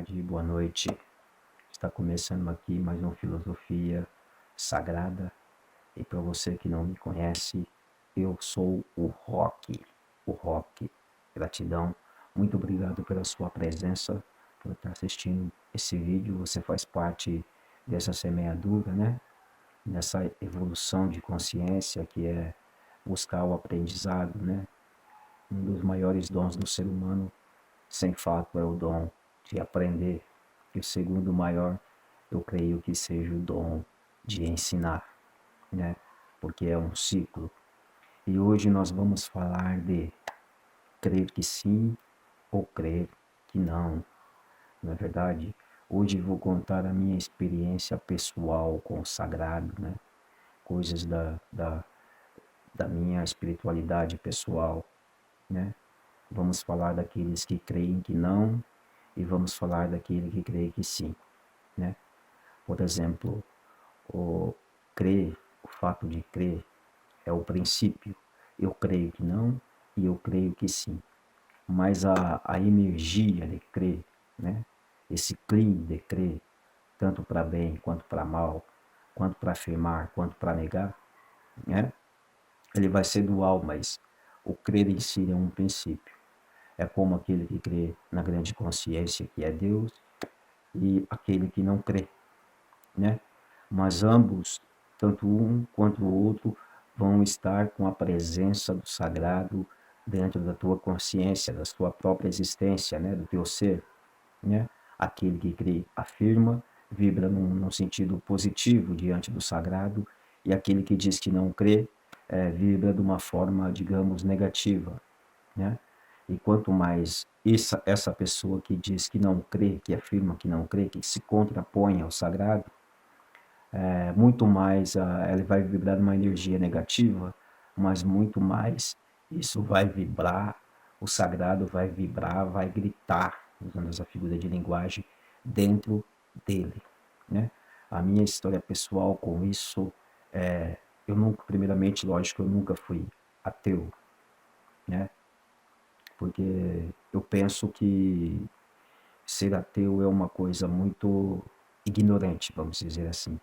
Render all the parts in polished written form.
tarde, boa noite. Está começando aqui mais uma filosofia sagrada. E para você que não me conhece, eu sou o Rock. O Rock. Gratidão. Muito obrigado pela sua presença, por estar assistindo esse vídeo. Você faz parte dessa semeadura, né? Nessa evolução de consciência que é buscar o aprendizado, né? Um dos maiores dons do ser humano, sem fato, é o dom de aprender. E o segundo maior, eu creio que seja o dom de ensinar, né? Porque é um ciclo. E hoje nós vamos falar de crer que sim ou crer que não. Não é verdade? Hoje vou contar a minha experiência pessoal com o sagrado, né? Coisas da minha espiritualidade pessoal, né? Vamos falar daqueles que creem que não e vamos falar daquele que crê que sim, né? Por exemplo, o crer, o fato de crer é o princípio. Eu creio que não e eu creio que sim. Mas a energia de crer, né? Esse clean de crer, tanto para bem quanto para mal, quanto para afirmar, quanto para negar, né? Ele vai ser dual, mas o crer em si é um princípio. É como aquele que crê na grande consciência que é Deus e aquele que não crê, né? Mas ambos, tanto um quanto o outro, vão estar com a presença do sagrado dentro da tua consciência, da tua própria existência, né? Do teu ser, né? Aquele que crê afirma, vibra num sentido positivo diante do sagrado, e aquele que diz que não crê, vibra de uma forma, digamos, negativa, né? E quanto mais essa pessoa que diz que não crê, que afirma que não crê, que se contrapõe ao sagrado, muito mais ela vai vibrar numa energia negativa, mas muito mais isso vai vibrar, o sagrado vai vibrar, vai gritar, usando essa figura de linguagem, dentro dele, né? A minha história pessoal com isso, eu nunca, primeiramente, lógico, eu nunca fui ateu, né? Porque eu penso que ser ateu é uma coisa muito ignorante, vamos dizer assim.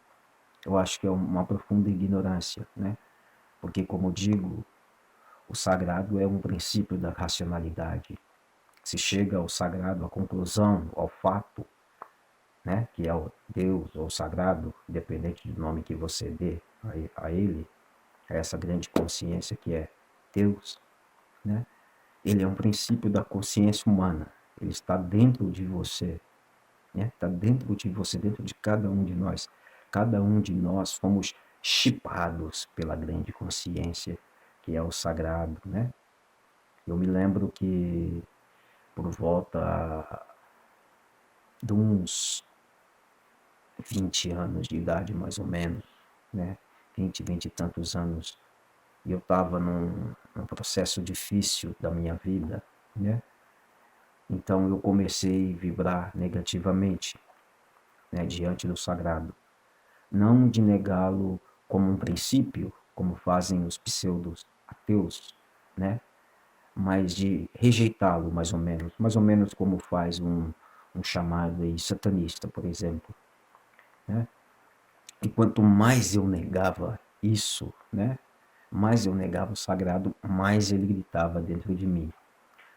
Eu acho que é uma profunda ignorância, né? Porque, como digo, o sagrado é um princípio da racionalidade. Se chega ao sagrado, à conclusão, ao fato, né? Que é o Deus ou o sagrado, independente do nome que você dê a ele, a essa grande consciência que é Deus, né? Ele é um princípio da consciência humana. Ele está dentro de você, né? Está dentro de você, dentro de cada um de nós. Cada um de nós fomos chipados pela grande consciência, que é o sagrado, né? Eu me lembro que por volta de uns 20 anos de idade, mais ou menos, né? 20 e tantos anos, e eu estava num processo difícil da minha vida, né? Então eu comecei a vibrar negativamente, né, diante do sagrado. Não de negá-lo como um princípio, como fazem os pseudos ateus, né? Mas de rejeitá-lo, mais ou menos como faz um chamado aí satanista, por exemplo, né? E quanto mais eu negava isso, né? Mais eu negava o sagrado, mais ele gritava dentro de mim.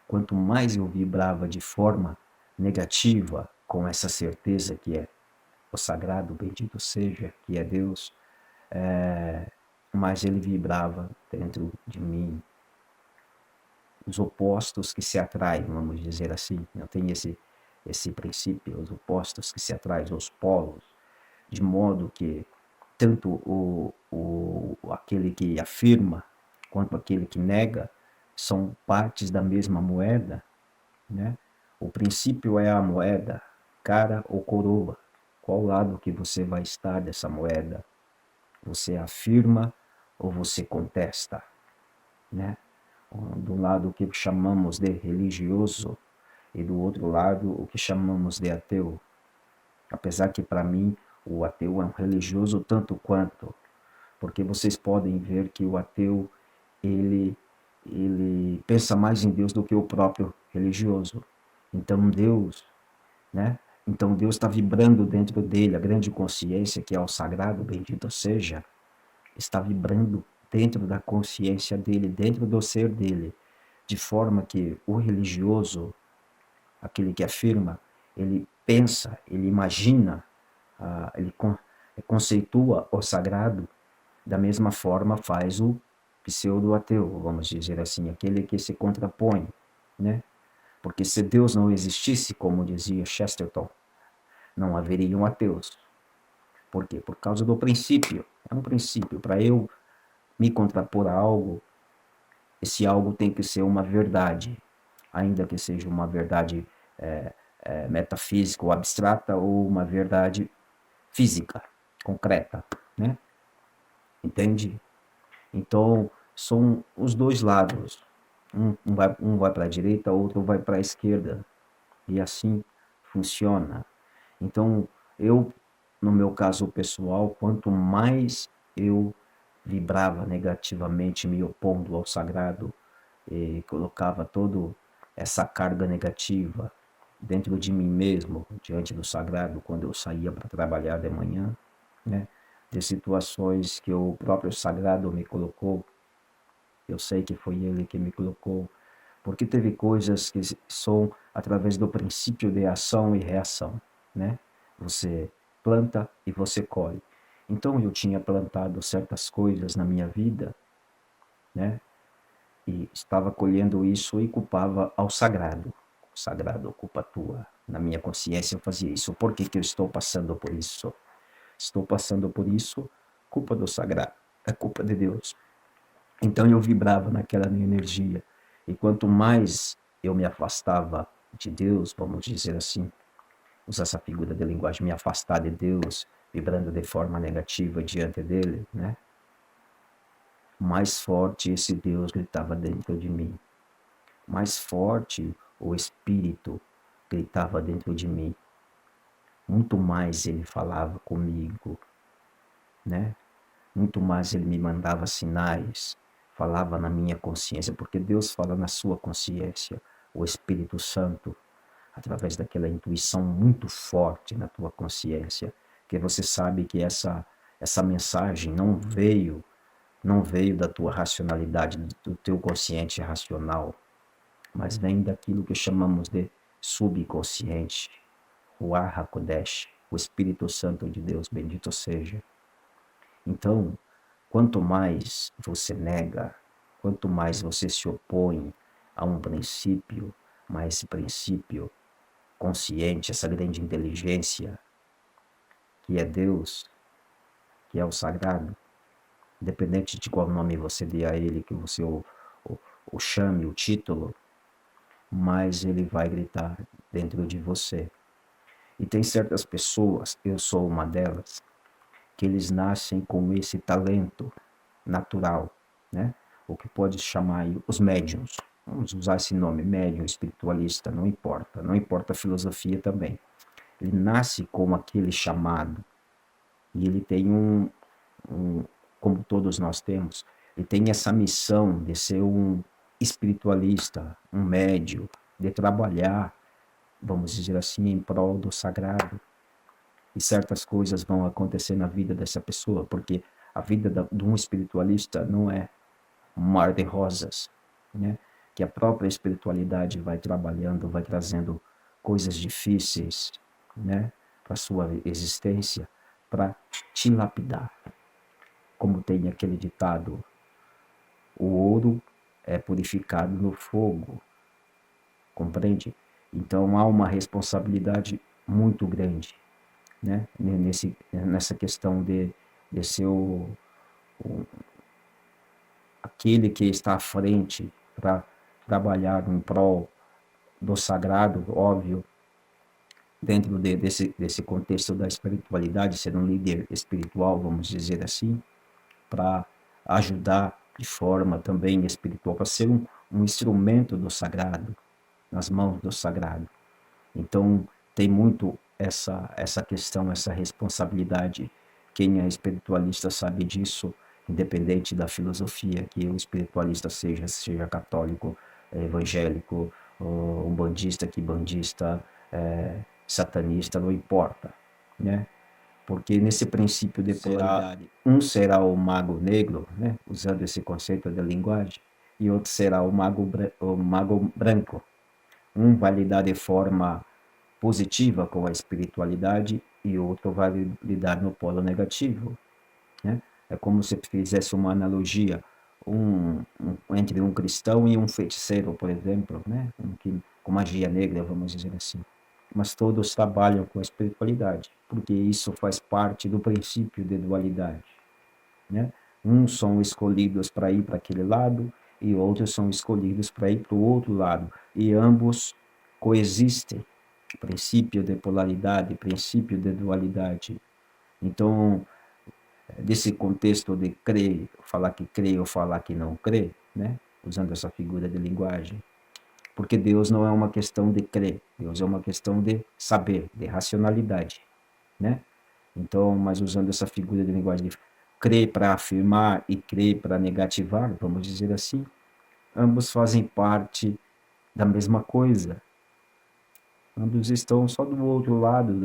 Quanto mais eu vibrava de forma negativa, com essa certeza que é o sagrado, bendito seja, que é Deus, mais ele vibrava dentro de mim. Os opostos que se atraem, vamos dizer assim, não tem esse princípio, os opostos que se atraem, os polos, de modo que tanto aquele que afirma quanto aquele que nega são partes da mesma moeda, né? O princípio é a moeda, cara ou coroa. Qual lado que você vai estar dessa moeda? Você afirma ou você contesta, né? Do lado o que chamamos de religioso e do outro lado o que chamamos de ateu. Apesar que para mim o ateu é um religioso tanto quanto, porque vocês podem ver que o ateu ele ele pensa mais em Deus do que o próprio religioso. Então Deus, né? Então Deus está vibrando dentro dele, a grande consciência que é o sagrado, bendito seja, está vibrando dentro da consciência dele, dentro do ser dele, de forma que o religioso, aquele que afirma, ele pensa, ele imagina, ele conceitua o sagrado, da mesma forma faz o pseudo-ateu, vamos dizer assim, aquele que se contrapõe, né? Porque se Deus não existisse, como dizia Chesterton, não haveriam ateus. Por quê? Por causa do princípio. É um princípio. Para eu me contrapor a algo, esse algo tem que ser uma verdade, ainda que seja uma verdade metafísica ou abstrata, ou uma verdade física, concreta, né? Entende? Então, são os dois lados. Um vai para a direita, outro vai para a esquerda. E assim funciona. Então, eu, no meu caso pessoal, quanto mais eu vibrava negativamente, me opondo ao sagrado, e colocava toda essa carga negativa dentro de mim mesmo, diante do sagrado, quando eu saía para trabalhar de manhã, né? De situações que o próprio sagrado me colocou, eu sei que foi ele que me colocou, porque teve coisas que são através do princípio de ação e reação, né? Você planta e você colhe. Então eu tinha plantado certas coisas na minha vida, né? E estava colhendo isso e culpava ao sagrado. O sagrado, culpa tua. Na minha consciência eu fazia isso. Por que que eu estou passando por isso? Estou passando por isso, culpa do sagrado, é culpa de Deus. Então eu vibrava naquela energia. E quanto mais eu me afastava de Deus, vamos dizer assim, usar essa figura de linguagem, me afastar de Deus, vibrando de forma negativa diante dele, né? Mais forte esse Deus gritava dentro de mim. Mais forte o Espírito gritava dentro de mim. Muito mais ele falava comigo, né? Muito mais ele me mandava sinais, falava na minha consciência, porque Deus fala na sua consciência, o Espírito Santo, através daquela intuição muito forte na tua consciência, que você sabe que essa mensagem não veio da tua racionalidade, do teu consciente racional, mas vem daquilo que chamamos de subconsciente, o Ruach HaKodesh, o Espírito Santo de Deus, bendito seja. Então, quanto mais você nega, quanto mais você se opõe a um princípio, mas esse princípio consciente, essa grande inteligência, que é Deus, que é o sagrado, independente de qual nome você dê a ele, que você o chame, o título, mais ele vai gritar dentro de você. E tem certas pessoas, eu sou uma delas, que eles nascem com esse talento natural, né? O que pode chamar aí os médiums. Vamos usar esse nome, médium, espiritualista, não importa. Não importa a filosofia também. Ele nasce com aquele chamado. E ele tem como todos nós temos, ele tem essa missão de ser um espiritualista, um médium, de trabalhar, vamos dizer assim, em prol do sagrado. E certas coisas vão acontecer na vida dessa pessoa, porque a vida de um espiritualista não é um mar de rosas, né? Que a própria espiritualidade vai trabalhando, vai trazendo coisas difíceis, né, para sua existência, para te lapidar. Como tem aquele ditado, o ouro é purificado no fogo, compreende? Então há uma responsabilidade muito grande, né, nessa questão de ser aquele que está à frente para trabalhar em prol do sagrado, óbvio, dentro desse contexto da espiritualidade, ser um líder espiritual, vamos dizer assim, para ajudar de forma também espiritual, para ser um instrumento do sagrado, nas mãos do sagrado. Então, tem muito essa questão, essa responsabilidade. Quem é espiritualista sabe disso, independente da filosofia, que o espiritualista seja católico, evangélico, umbandista, quimbandista, satanista, não importa, né? Porque nesse princípio de polaridade, um será o mago negro, né? Usando esse conceito da linguagem, e outro será o mago branco. Um vai lidar de forma positiva com a espiritualidade e outro vai lidar no polo negativo, né? É como se fizesse uma analogia entre um cristão e um feiticeiro, por exemplo, né? Com magia negra, vamos dizer assim. Mas todos trabalham com a espiritualidade, porque isso faz parte do princípio de dualidade, né? Uns são escolhidos para ir para aquele lado e outros são escolhidos para ir para o outro lado, e ambos coexistem. Princípio de polaridade, princípio de dualidade. Então, desse contexto de crer, falar que crê ou falar que não crê, né? Usando essa figura de linguagem. Porque Deus não é uma questão de crer, Deus é uma questão de saber, de racionalidade, né? Então, mas usando essa figura de linguagem de crer para afirmar e crer para negativar, vamos dizer assim, ambos fazem parte da mesma coisa. Ambos estão só do outro lado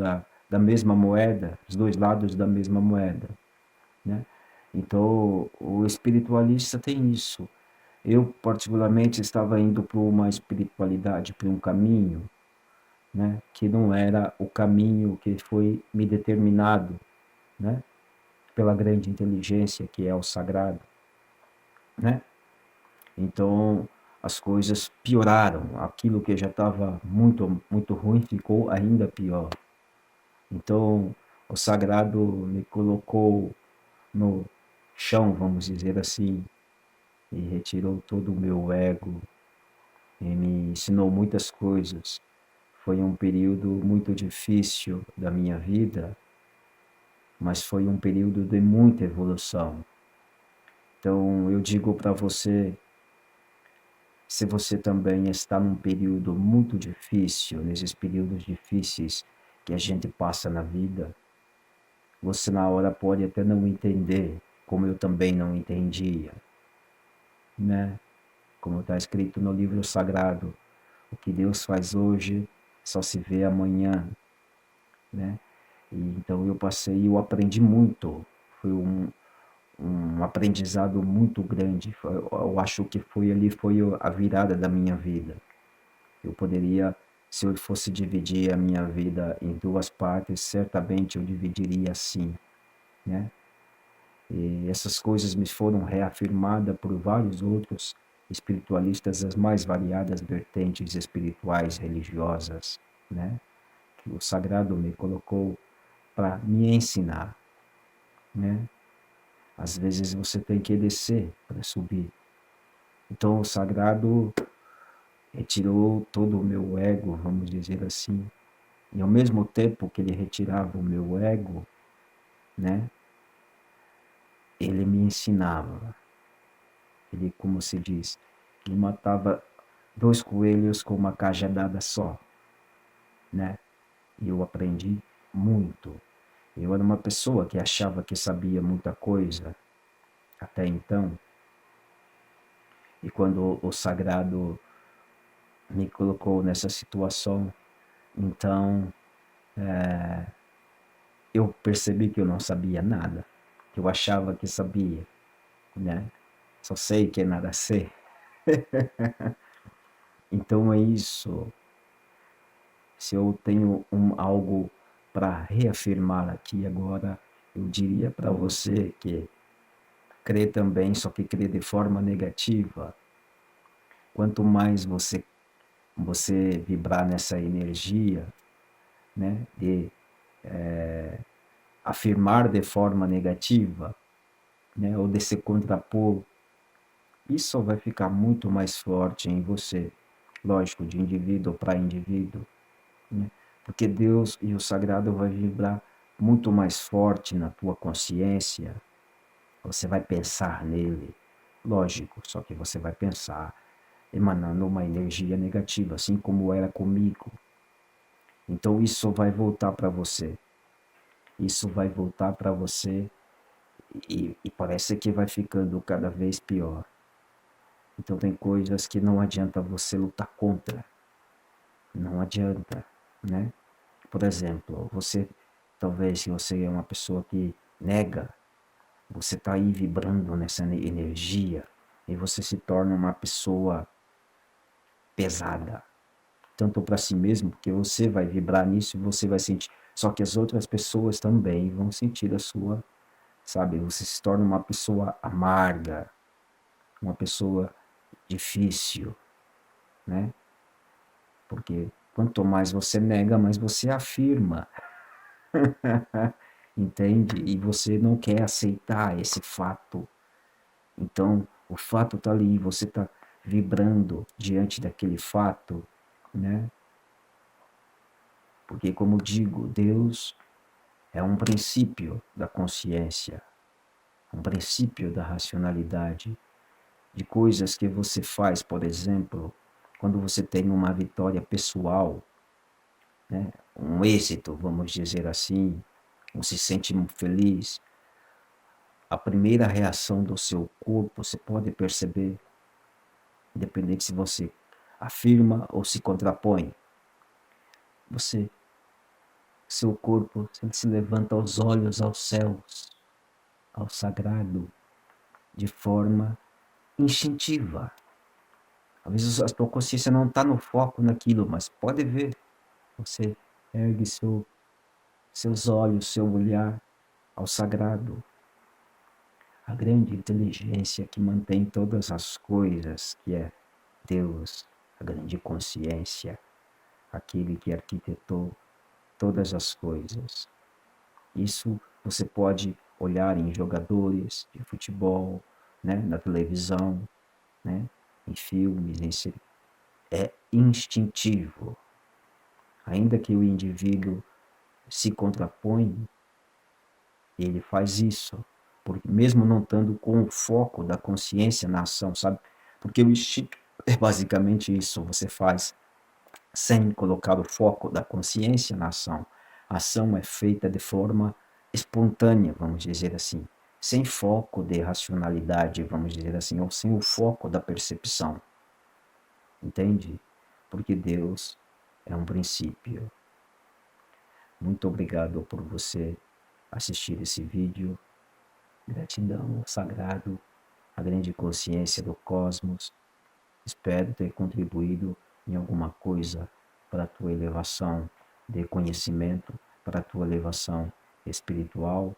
da mesma moeda, os dois lados da mesma moeda, né? Então, o espiritualista tem isso. Eu, particularmente, estava indo para uma espiritualidade, para um caminho, né, que não era o caminho que foi me determinado, né, pela grande inteligência que é o sagrado, né? Então, as coisas pioraram. Aquilo que já estava muito ruim ficou ainda pior. Então, o sagrado me colocou no chão, vamos dizer assim, e retirou todo o meu ego e me ensinou muitas coisas. Foi um período muito difícil da minha vida, mas foi um período de muita evolução. Então, eu digo para você, se você também está num período muito difícil, nesses períodos difíceis que a gente passa na vida, você na hora pode até não entender, como eu também não entendia, né? Como está escrito no livro sagrado, o que Deus faz hoje só se vê amanhã, né? E então eu aprendi muito. Foi um aprendizado muito grande. Eu acho que foi a virada da minha vida. Eu poderia, se eu fosse dividir a minha vida em duas partes, certamente eu dividiria assim, né? E essas coisas me foram reafirmadas por vários outros espiritualistas das mais variadas vertentes espirituais, religiosas, né? Que o sagrado me colocou para me ensinar, né? Às vezes você tem que descer para subir. Então o sagrado retirou todo o meu ego, vamos dizer assim. E ao mesmo tempo que ele retirava o meu ego, né? Ele me ensinava. Ele, como se diz, ele matava dois coelhos com uma cajadada só, né? E eu aprendi muito. Eu era uma pessoa que achava que sabia muita coisa até então. E quando o sagrado me colocou nessa situação, então eu percebi que eu não sabia nada, que eu achava que sabia, né? Só sei que nada sei. Então é isso. Se eu tenho algo para reafirmar aqui agora, eu diria para você que crê também, só que crê de forma negativa. Quanto mais você vibrar nessa energia, né, de afirmar de forma negativa, né, ou de se contrapor, isso vai ficar muito mais forte em você. Lógico, de indivíduo para indivíduo, né? Porque Deus e o sagrado vai vibrar muito mais forte na tua consciência. Você vai pensar nele, lógico, só que você vai pensar emanando uma energia negativa, assim como era comigo. Então isso vai voltar para você. Isso vai voltar para você e parece que vai ficando cada vez pior. Então tem coisas que não adianta você lutar contra. Não adianta, né? Por exemplo, você, talvez, se você é uma pessoa que nega, você está aí vibrando nessa energia e você se torna uma pessoa pesada, tanto para si mesmo, porque você vai vibrar nisso e você vai sentir. Só que as outras pessoas também vão sentir a sua, sabe? Você se torna uma pessoa amarga, uma pessoa difícil, né? Porque quanto mais você nega, mais você afirma, entende? E você não quer aceitar esse fato. Então, o fato está ali, você está vibrando diante daquele fato, né? Porque, como digo, Deus é um princípio da consciência, um princípio da racionalidade, de coisas que você faz, por exemplo, quando você tem uma vitória pessoal, né? Um êxito, vamos dizer assim, você se sente muito feliz, a primeira reação do seu corpo, você pode perceber, independente se você afirma ou se contrapõe, você, seu corpo se levanta aos olhos aos céus, ao sagrado, de forma instintiva. Às vezes a tua consciência não está no foco naquilo, mas pode ver, você ergue seus olhos, seu olhar ao sagrado, a grande inteligência que mantém todas as coisas, que é Deus, a grande consciência, aquele que arquitetou todas as coisas. Isso você pode olhar em jogadores de futebol, né, na televisão, né, em filmes, é instintivo. Ainda que o indivíduo se contrapõe, ele faz isso, porque mesmo não estando com o foco da consciência na ação, sabe? Porque o instinto é basicamente isso, você faz sem colocar o foco da consciência na ação. A ação é feita de forma espontânea, vamos dizer assim, sem foco de racionalidade, vamos dizer assim, ou sem o foco da percepção. Entende? Porque Deus é um princípio. Muito obrigado por você assistir esse vídeo. Gratidão ao sagrado, à grande consciência do cosmos. Espero ter contribuído em alguma coisa para a tua elevação de conhecimento, para a tua elevação espiritual.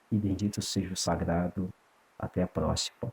E bendito seja o sagrado. Até a próxima.